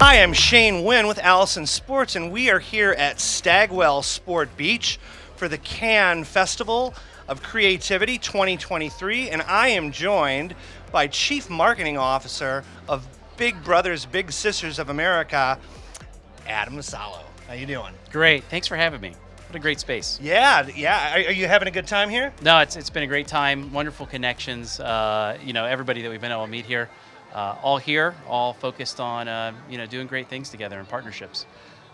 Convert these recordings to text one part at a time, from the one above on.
Hi, I'm Shane Winn with Allison Sports, and we are here at Stagwell Sport Beach for the Cannes Festival of Creativity 2023, and I am joined by Chief Marketing Officer of Big Brothers Big Sisters of America, Adam Vasallo. How you doing? Great. Thanks for having me. What a great space. Yeah. Are you having a good time here? No, it's been a great time. Wonderful connections. Everybody that we've been able to meet here, all focused on doing great things together in partnerships.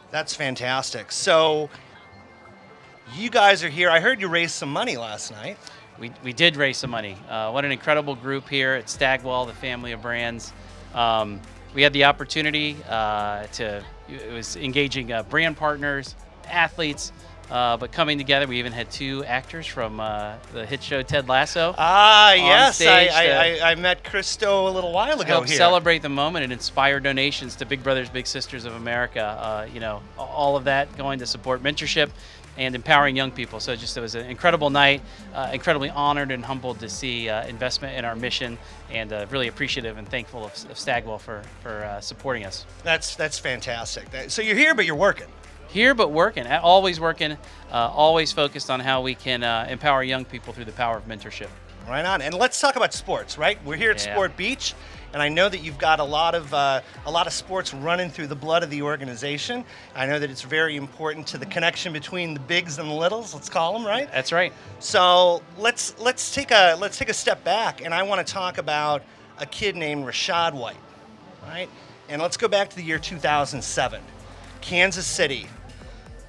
That's fantastic. So you guys are here. I heard you raised some money last night. We did raise some money. What an incredible group here at Stagwell, the family of brands. We had the opportunity it was engaging brand partners, athletes, but coming together. We even had two actors from the hit show Ted Lasso. Yes. I met Christo a little while ago help here. Celebrate the moment and inspire donations to Big Brothers Big Sisters of America. All of that going to support mentorship and empowering young people. So it was an incredible night, incredibly honored and humbled to see investment in our mission, and really appreciative and thankful of Stagwell for supporting us. That's fantastic. So you're here, but you're working. Here, but working, always focused on how we can empower young people through the power of mentorship. Right on. And let's talk about sports, right? We're here at Sport Beach, and I know that you've got a lot of sports running through the blood of the organization. I know that it's very important to the connection between the bigs and the littles. Let's call them, right? That's right. So let's take a step back, and I want to talk about a kid named Rashad White, right? And let's go back to the year 2007, Kansas City.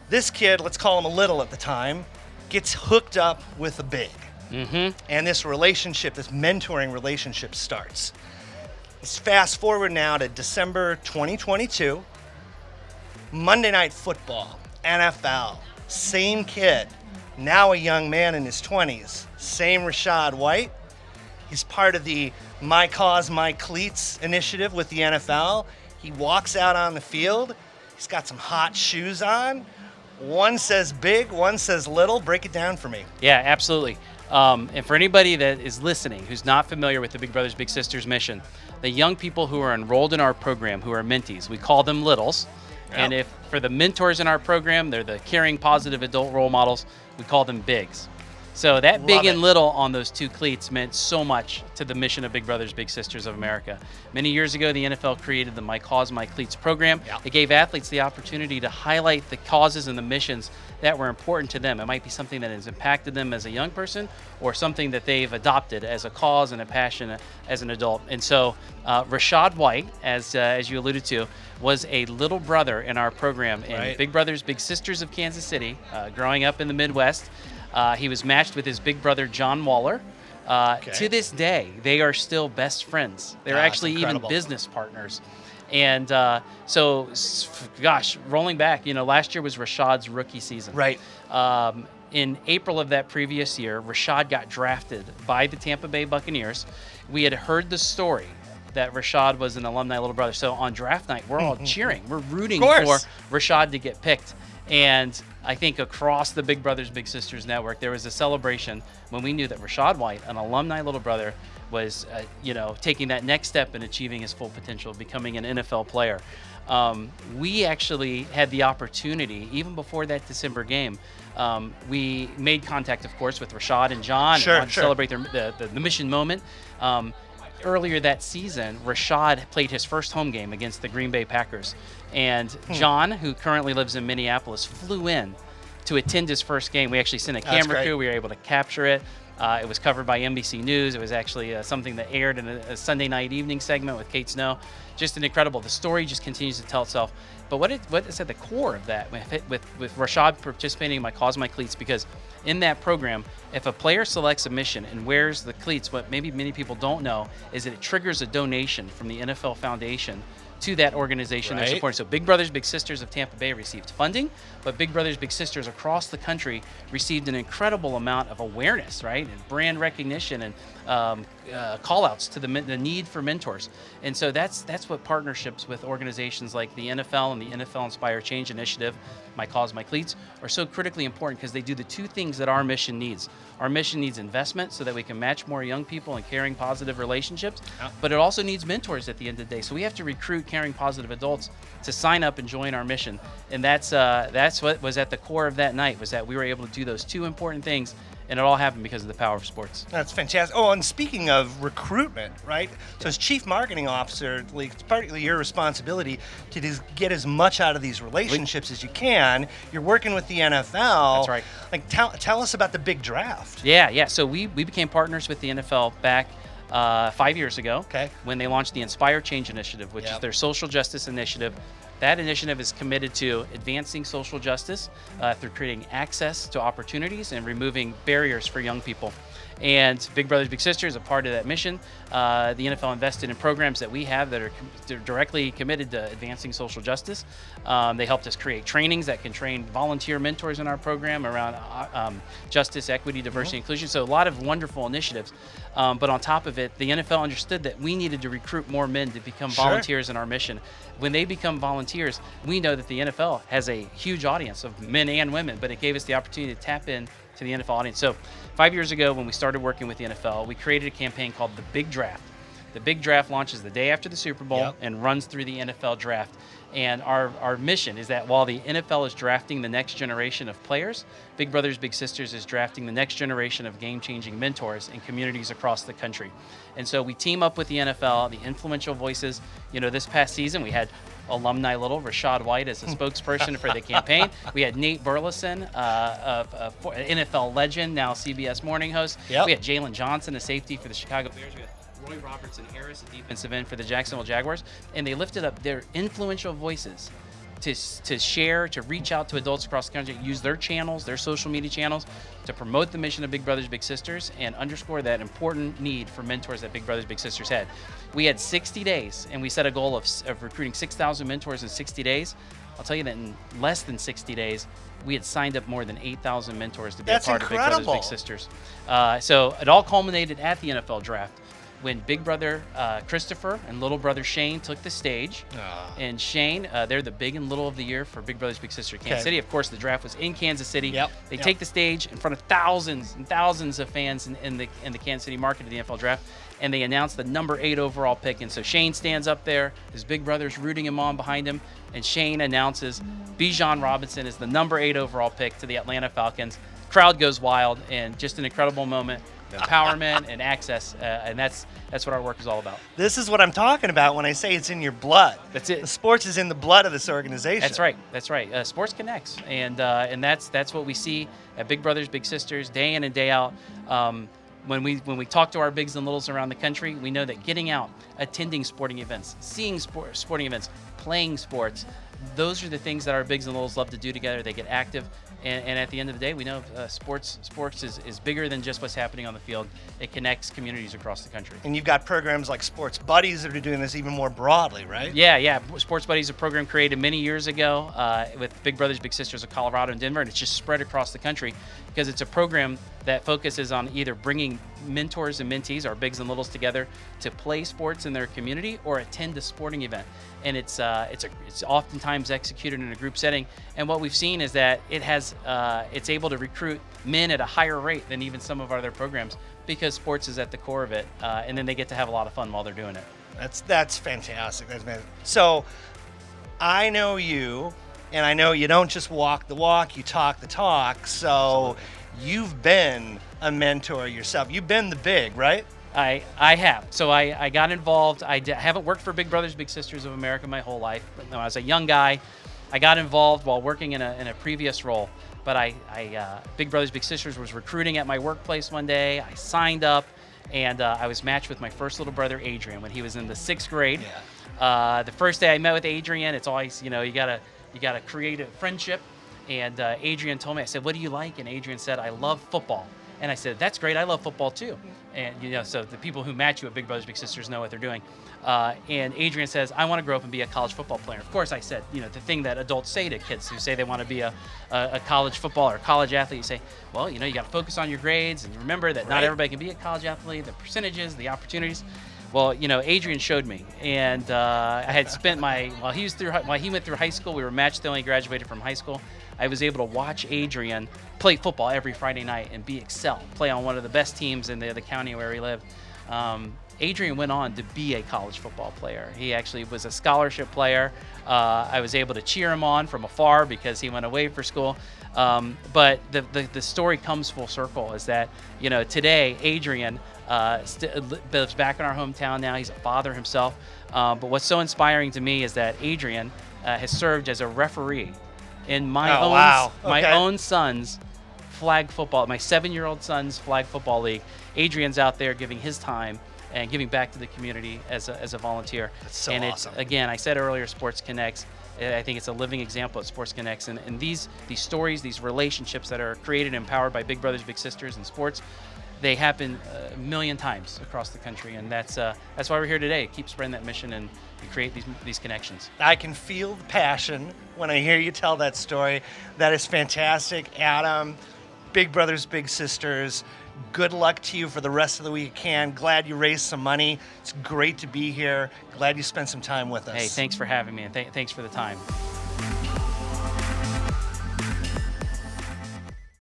This kid, let's call him a little at the time, gets hooked up with a big. Mm-hmm. And this relationship, this mentoring relationship starts. Let's fast forward now to December 2022. Monday Night Football, NFL, same kid, now a young man in his 20s, same Rashad White. He's part of the My Cause, My Cleats initiative with the NFL. He walks out on the field. He's got some hot shoes on. One says big, one says little. Break it down for me. Yeah, absolutely. And for anybody that is listening who's not familiar with the Big Brothers Big Sisters mission, the young people who are enrolled in our program, who are mentees, we call them littles. Yep. And if for the mentors in our program, they're the caring, positive adult role models, we call them bigs. So that big and little on those two cleats meant so much to the mission of Big Brothers Big Sisters of America. Many years ago, the NFL created the My Cause, My Cleats program. It gave athletes the opportunity to highlight the causes and the missions that were important to them. It might be something that has impacted them as a young person, or something that they've adopted as a cause and a passion as an adult. And so Rashad White, as you alluded to, was a little brother in our program in Big Brothers Big Sisters of Kansas City, growing up in the Midwest. He was matched with his big brother, John Waller. To this day, they are still best friends. They're actually even business partners. And rolling back, last year was Rashad's rookie season. Right. In April of that previous year, Rashad got drafted by the Tampa Bay Buccaneers. We had heard the story that Rashad was an alumni little brother. So on draft night, we're all cheering. We're rooting for Rashad to get picked. And I think across the Big Brothers Big Sisters network, there was a celebration when we knew that Rashad White, an alumni little brother, was taking that next step in achieving his full potential of becoming an NFL player. We actually had the opportunity, even before that December game, we made contact, of course, with Rashad and John to celebrate the mission moment. Earlier that season, Rashad played his first home game against the Green Bay Packers. And John, who currently lives in Minneapolis, flew in to attend his first game. We actually sent a camera crew. We were able to capture it. It was covered by NBC News. It was actually something that aired in a Sunday night evening segment with Kate Snow. Just an incredible. The story just continues to tell itself. But what is at the core of that with Rashad participating in My Cause, My Cleats, because in that program, if a player selects a mission and wears the cleats, what maybe many people don't know is that it triggers a donation from the NFL Foundation to that organization they're supporting. So Big Brothers Big Sisters of Tampa Bay received funding, but Big Brothers Big Sisters across the country received an incredible amount of awareness, right, and brand recognition and call-outs to the need for mentors. And so that's what partnerships with organizations like the NFL and the NFL Inspire Change Initiative, My Cause, My Cleats, are so critically important, because they do the two things that our mission needs. Our mission needs investment so that we can match more young people in caring, positive relationships, but it also needs mentors at the end of the day. So we have to recruit caring, positive adults to sign up and join our mission. And that's what was at the core of that night, was that we were able to do those two important things, and it all happened because of the power of sports. That's fantastic. Oh, and speaking of recruitment, right? So as chief marketing officer, like, it's partly your responsibility to just get as much out of these relationships as you can. You're working with the NFL. That's right. Like, tell us about the big draft. Yeah. So we became partners with the NFL back 5 years ago, Okay. when they launched the Inspire Change Initiative, which is their social justice initiative. That initiative is committed to advancing social justice through creating access to opportunities and removing barriers for young people. And Big Brothers Big Sisters, a part of that mission, the NFL invested in programs that we have that are directly committed to advancing social justice. They helped us create trainings that can train volunteer mentors in our program around justice, equity, diversity, inclusion. So a lot of wonderful initiatives. But on top of it, the NFL understood that we needed to recruit more men to become volunteers in our mission. When they become volunteers, we know that the NFL has a huge audience of men and women, but it gave us the opportunity to tap in to the NFL audience. So 5 years ago, when we started working with the NFL, we created a campaign called the Big Draft. The Big Draft launches the day after the Super Bowl and runs through the NFL draft. And our mission is that while the NFL is drafting the next generation of players, Big Brothers Big Sisters is drafting the next generation of game-changing mentors in communities across the country. And so we team up with the NFL, the influential voices. You know, this past season we had alumni little Rashad White as a spokesperson for the campaign. We had Nate Burleson, an NFL legend, now CBS morning host. We had Jalen Johnson, a safety for the Chicago Bears. We had Roy Robertson-Harris, a defensive end for the Jacksonville Jaguars. And they lifted up their influential voices to share, to reach out to adults across the country, use their channels, their social media channels, to promote the mission of Big Brothers Big Sisters and underscore that important need for mentors that Big Brothers Big Sisters had. We had 60 days, and we set a goal of recruiting 6,000 mentors in 60 days. I'll tell you that in less than 60 days, we had signed up more than 8,000 mentors to be a part of Big Brothers Big Sisters. So it all culminated at the NFL draft, when big brother Christopher and little brother Shane took the stage. And Shane, they're the big and little of the year for Big Brothers Big Sisters Kansas City. Of course, the draft was in Kansas City. They take the stage in front of thousands and thousands of fans in the Kansas City market of the NFL draft, and they announce the number 8 overall pick. And so Shane stands up there, his big brother's rooting him on behind him, and Shane announces Bijan Robinson is the number 8 overall pick to the Atlanta Falcons. Crowd goes wild, and just an incredible moment. Empowerment and access, and that's what our work is all about. This is what I'm talking about when I say it's in your blood. That's it. The sports is in the blood of this organization. That's right. Sports connects, and that's what we see at Big Brothers Big Sisters day in and day out. When we talk to our bigs and littles around the country, we know that getting out, attending sporting events, seeing sporting events, playing sports, those are the things that our bigs and littles love to do together. They get active. And at the end of the day, we know sports is bigger than just what's happening on the field. It connects communities across the country. And you've got programs like Sports Buddies that are doing this even more broadly, right? Yeah. Sports Buddies is a program created many years ago with Big Brothers Big Sisters of Colorado and Denver, and it's just spread across the country because it's a program that focuses on either bringing mentors and mentees, our bigs and littles, together to play sports in their community or attend a sporting event. And it's oftentimes executed in a group setting. And what we've seen is that it's able to recruit men at a higher rate than even some of our other programs because sports is at the core of it, and then they get to have a lot of fun while they're doing it. That's fantastic. So I know you, and I know you don't just walk the walk, you talk the talk. So you've been a mentor yourself. You've been the big, right? I have. So I got involved. I haven't worked for Big Brothers Big Sisters of America my whole life. But when I was a young guy, I got involved while working in a previous role. But Big Brothers Big Sisters was recruiting at my workplace one day. I signed up, and I was matched with my first little brother, Adrian, when he was in the 6th grade. The first day I met with Adrian, it's always, you gotta create a friendship. And Adrian told me, I said, "What do you like?" And Adrian said, "I love football." And I said, "That's great. I love football too." And so the people who match you at Big Brothers Big Sisters know what they're doing. And Adrian says, "I want to grow up and be a college football player." Of course, I said, the thing that adults say to kids who say they want to be a college football or college athlete. You say, "Well, you got to focus on your grades and remember that not everybody can be a college athlete. The percentages, the opportunities." Well, Adrian showed me, and I had spent while he went through high school, we were matched till he graduated from high school. I was able to watch Adrian play football every Friday night and play on one of the best teams in the county where he lived. Adrian went on to be a college football player. He actually was a scholarship player. I was able to cheer him on from afar because he went away for school. But the story comes full circle is that, today Adrian lives back in our hometown now. He's a father himself. But what's so inspiring to me is that Adrian has served as a referee in my own son's flag football, my 7-year-old son's flag football league. Adrian's out there giving his time and giving back to the community as a volunteer. That's so and awesome. It's, again, I said earlier, Sports Connects. I think it's a living example of Sports Connects, and these stories, these relationships that are created and empowered by big brothers, big sisters in sports, they happen a million times across the country, and that's why we're here today. Keep spreading that mission and create these connections. I can feel the passion when I hear you tell that story. That is fantastic, Adam. Big brothers, big sisters. Good luck to you for the rest of the week. Glad you raised some money. It's great to be here. Glad you spent some time with us. Hey, thanks for having me, and thanks for the time.